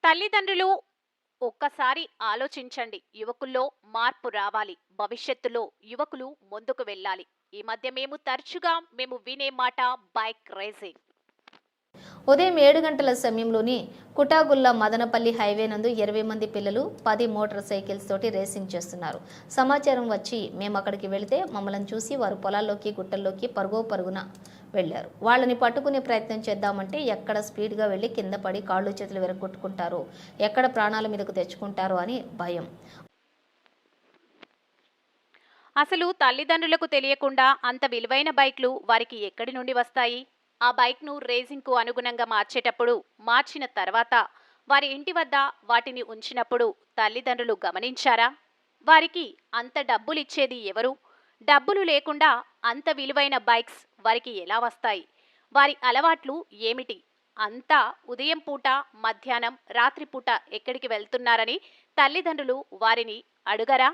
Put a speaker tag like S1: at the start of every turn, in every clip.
S1: తల్లిదండ్రులు ఒక్కసారి ఆలోచించండి. యువకుల్లో మార్పు రావాలి. భవిష్యత్తులో యువకులు ముందుకు వెళ్ళాలి. ఈ మధ్య మేము వినే మాట బైక్ రేసింగ్.
S2: ఉదయం 7 గంటల సమయంలోని కుటాగుల్ల మదనపల్లి హైవే నందు 20 మంది పిల్లలు 10 మోటార్ సైకిల్స్ తోటి రేసింగ్ చేస్తున్నారు. సమాచారం వచ్చి మేము అక్కడికి వెళితే మమ్మల్ని చూసి వారు పొలాల్లోకి గుట్టల్లోకి పరుగున వెళ్లారు. వాళ్ళని పట్టుకునే ప్రయత్నం చేద్దామంటే ఎక్కడ స్పీడ్గా వెళ్ళి కింద పడి కాళ్ళు చేతులు విరగొట్టుకుంటారో, ఎక్కడ ప్రాణాల మీదకు తెచ్చుకుంటారో అని భయం.
S1: అసలు తల్లిదండ్రులకు తెలియకుండా అంత విలువైన బైక్లు వారికి ఎక్కడి నుండి వస్తాయి? ఆ బైక్ను రేసింగ్కు అనుగుణంగా మార్చిన తర్వాత వారి ఇంటి వద్ద వాటిని ఉంచినప్పుడు తల్లిదండ్రులు గమనించారా? వారికి అంత డబ్బులిచ్చేది ఎవరు? డబ్బులు లేకుండా అంత విలువైన బైక్స్ వారికి ఎలా వస్తాయి? వారి అలవాట్లు ఏమిటి? అంతా ఉదయం పూట, మధ్యాహ్నం, రాత్రిపూట ఎక్కడికి వెళ్తున్నారని తల్లిదండ్రులు వారిని అడుగరా?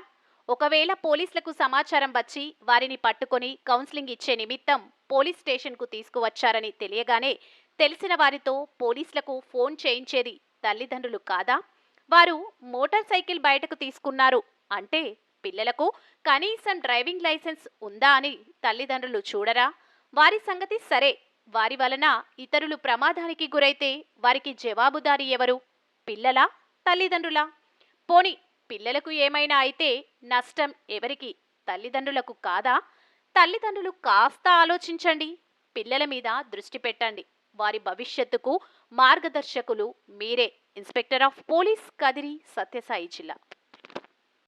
S1: ఒకవేళ పోలీసులకు సమాచారం వచ్చి వారిని పట్టుకొని కౌన్సిలింగ్ ఇచ్చే నిమిత్తం పోలీస్ స్టేషన్కు తీసుకువచ్చారని తెలియగానే తెలిసిన వారితో పోలీసులకు ఫోన్ చేయించేది తల్లిదండ్రులు కాదా? వారు మోటార్ సైకిల్ బయటకు తీసుకున్నారు అంటే పిల్లలకు కనీసం డ్రైవింగ్ లైసెన్స్ ఉందా అని తల్లిదండ్రులు చూడరా? వారి సంగతి సరే, వారి వలన ఇతరులు ప్రమాదానికి గురైతే వారికి జవాబుదారీ ఎవరు? పిల్లలా? తల్లిదండ్రులా? పోని పిల్లలకు ఏమైనా అయితే నష్టం ఎవరికి? తల్లిదండ్రులకు కాదా? తల్లిదండ్రులు కాస్త ఆలోచించండి. పిల్లల మీద దృష్టి పెట్టండి. వారి భవిష్యత్తుకు మార్గదర్శకులు మీరే. Inspector of police, Kadiri, Sathya Sai జిల్లా.